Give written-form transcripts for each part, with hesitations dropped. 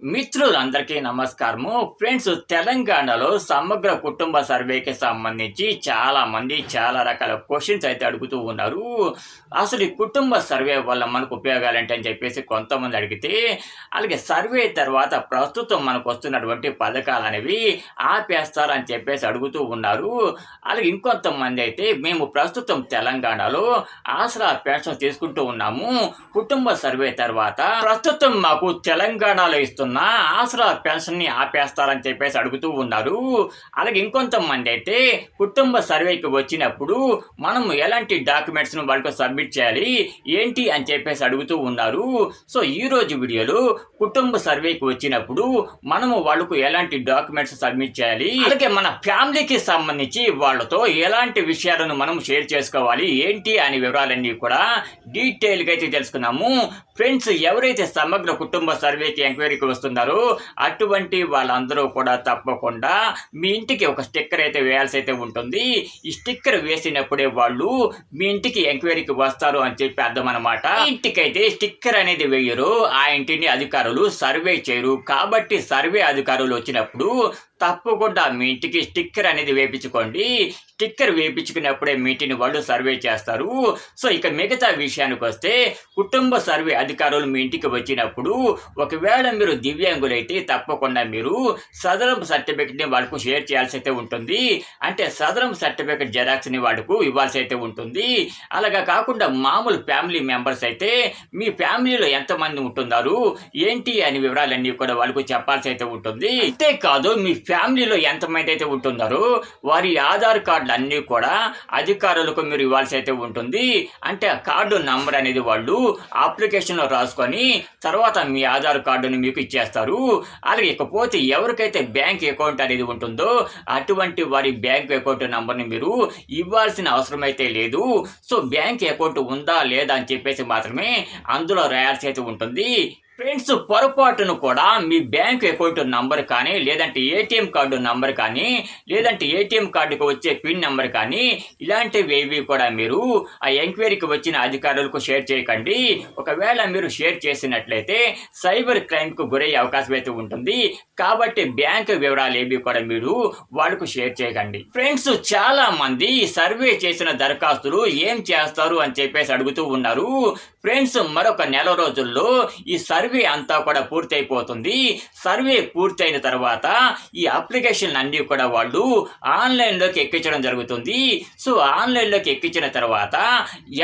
మిత్రులందరికీ నమస్కారము ఫ్రెండ్స్. తెలంగాణలో సమగ్ర కుటుంబ సర్వేకి సంబంధించి చాలా మంది చాలా రకాల క్వశ్చన్స్ అయితే అడుగుతూ ఉన్నారు. అసలు ఈ కుటుంబ సర్వే వల్ల మనకు ఉపయోగాలు అని చెప్పేసి కొంతమంది అడిగితే, అలాగే సర్వే తర్వాత ప్రస్తుతం మనకు వస్తున్నటువంటి పథకాలు అనేవి ఆపేస్తారని చెప్పేసి అడుగుతూ ఉన్నారు. అలాగే ఇంకొంతమంది అయితే మేము ప్రస్తుతం తెలంగాణలో ఆసరా పెన్షన్ తీసుకుంటూ ఉన్నాము, కుటుంబ సర్వే తర్వాత ప్రస్తుతం మాకు తెలంగాణలో ఇస్తున్న ఆసరా పెన్షన్ ని ఆపేస్తారని చెప్పేసి అడుగుతూ ఉన్నారు. అలాగే ఇంకొంతమంది అయితే కుటుంబ సర్వేకి వచ్చినప్పుడు మనం ఎలాంటి డాక్యుమెంట్స్ ను వాళ్ళకు సబ్మిట్ చేయాలి ఏంటి అని చెప్పేసి అడుగుతూ ఉన్నారు. సో ఈ రోజు వీడియోలో కుటుంబ సర్వేకి వచ్చినప్పుడు మనము వాళ్ళకు ఎలాంటి డాక్యుమెంట్స్ సబ్మిట్ చేయాలి, అలాగే మన ఫ్యామిలీకి సంబంధించి వాళ్ళతో ఎలాంటి విషయాలను మనం షేర్ చేసుకోవాలి ఏంటి అనే వివరాలన్నీ కూడా డీటెయిల్ గా అయితే తెలుసుకున్నాము. ఫ్రెండ్స్, ఎవరైతే సమగ్ర కుటుంబ సర్వేకి ఎంక్వైరీకి వస్తున్నారో అటువంటి వాళ్ళందరూ కూడా తప్పకుండా మీ ఇంటికి ఒక స్టిక్కర్ అయితే వేయాల్సి అయితే ఉంటుంది. ఈ స్టిక్కర్ వేసినప్పుడే వాళ్ళు మీ ఇంటికి ఎంక్వైరీకి వస్తారు అని చెప్పి అర్థం అనమాట. ఇంటికైతే స్టిక్కర్ అనేది వేయరు, ఆ ఇంటిని అధికారులు సర్వే చేయరు. కాబట్టి సర్వే అధికారులు వచ్చినప్పుడు తప్పకుండా మీ ఇంటికి స్టిక్కర్ అనేది వేయించుకోండి. స్టిక్కర్ వేయించుకున్నప్పుడే మీ ఇంటిని వాళ్ళు సర్వే చేస్తారు. సో ఇక మిగతా విషయానికి వస్తే, కుటుంబ సర్వే అధికారులు మీ ఇంటికి వచ్చినప్పుడు ఒకవేళ మీరు దివ్యాంగులైతే తప్పకుండా మీరు సదరం సర్టిఫికెట్ని వాళ్ళకు షేర్ చేయాల్సి అయితే ఉంటుంది. అంటే సదరం సర్టిఫికెట్ జెరాక్స్ని వాళ్ళకు ఇవ్వాల్సి అయితే ఉంటుంది. అలాగా కాకుండా మామూలు ఫ్యామిలీ మెంబర్స్ అయితే మీ ఫ్యామిలీలో ఎంతమంది ఉంటున్నారు ఏంటి అనే వివరాలన్నీ కూడా వాళ్ళకు చెప్పాల్సి అయితే ఉంటుంది. అంతేకాదు మీ ఫ్యామిలీలో ఎంతమంది అయితే ఉంటున్నారో వారి ఆధార్ కార్డులు అన్నీ కూడా అధికారులకు మీరు ఇవ్వాల్సి అయితే ఉంటుంది. అంటే ఆ కార్డు నంబర్ అనేది వాళ్ళు అప్లికేషన్లో రాసుకొని తర్వాత మీ ఆధార్ కార్డుని మీకు ఇచ్చేస్తారు. అలాగే ఇకపోతే ఎవరికైతే బ్యాంక్ అకౌంట్ అనేది ఉంటుందో అటువంటి వారి బ్యాంక్ అకౌంట్ నంబర్ని మీరు ఇవ్వాల్సిన అవసరం అయితే లేదు. సో బ్యాంక్ అకౌంట్ ఉందా లేదా అని చెప్పేసి మాత్రమే అందులో రాయాల్సి అయితే ఉంటుంది. ఫ్రెండ్స్, పొరపాటును కూడా మీ బ్యాంక్ అకౌంట్ నంబర్ కానీ, లేదంటే ఏటీఎం కార్డు నంబర్ కానీ, లేదంటే ఏటీఎం కార్డుకు వచ్చే పిన్ నెంబర్ కానీ ఇలాంటివి ఏవి కూడా మీరు ఆ ఎంక్వైరీకి వచ్చిన అధికారులకు షేర్ చేయకండి. ఒకవేళ మీరు షేర్ చేసినట్లయితే సైబర్ క్రైమ్కు గురయ్యే అవకాశం అయితే ఉంటుంది. కాబట్టి బ్యాంక్ వివరాలు ఏవి కూడా మీరు వాళ్ళకు షేర్ చేయకండి. ఫ్రెండ్స్, చాలా మంది సర్వే చేసిన దరఖాస్తులు ఏం చేస్తారు అని చెప్పేసి అడుగుతూ ఉన్నారు. ఫ్రెండ్స్, మరొక నెల రోజుల్లో ఈ సర్వే అంతా కూడా పూర్తి అయిపోతుంది. సర్వే పూర్తయిన తర్వాత ఈ అప్లికేషన్ అన్నీ కూడా వాళ్ళు ఆన్లైన్లోకి ఎక్కించడం జరుగుతుంది. సో ఆన్లైన్లోకి ఎక్కించిన తర్వాత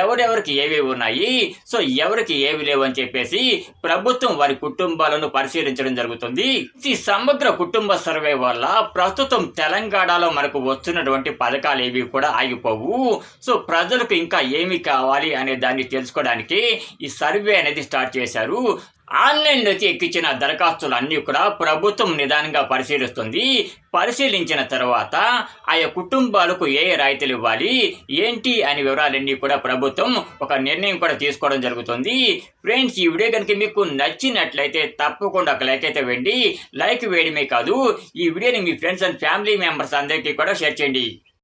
ఎవరెవరికి ఏవి ఉన్నాయి, సో ఎవరికి ఏవి లేవు అని చెప్పేసి ప్రభుత్వం వారి కుటుంబాలను పరిశీలించడం జరుగుతుంది. ఈ సమగ్ర కుటుంబ సర్వే వల్ల ప్రస్తుతం తెలంగాణలో మనకు వస్తున్నటువంటి పథకాలు ఏవి కూడా ఆగిపోవు. సో ప్రజలకు ఇంకా ఏమి కావాలి అనే దాన్ని తెలుసుకోవడానికి ఈ సర్వే అనేది స్టార్ట్ చేశారు. ఆన్లైన్లోకి ఎక్కించిన దరఖాస్తులు అన్నీ కూడా ప్రభుత్వం నిదానంగా పరిశీలిస్తుంది. పరిశీలించిన తర్వాత ఆయా కుటుంబాలకు ఏ రాయితీలు ఇవ్వాలి ఏంటి అనే వివరాలన్నీ కూడా ప్రభుత్వం ఒక నిర్ణయం కూడా తీసుకోవడం జరుగుతుంది. ఫ్రెండ్స్, ఈ వీడియో కనుక మీకు నచ్చినట్లయితే తప్పకుండా ఒక లైక్ అయితే వేయండి. లైక్ వేయడమే కాదు, ఈ వీడియోని మీ ఫ్రెండ్స్ అండ్ ఫ్యామిలీ మెంబర్స్ అందరికీ కూడా షేర్ చేయండి.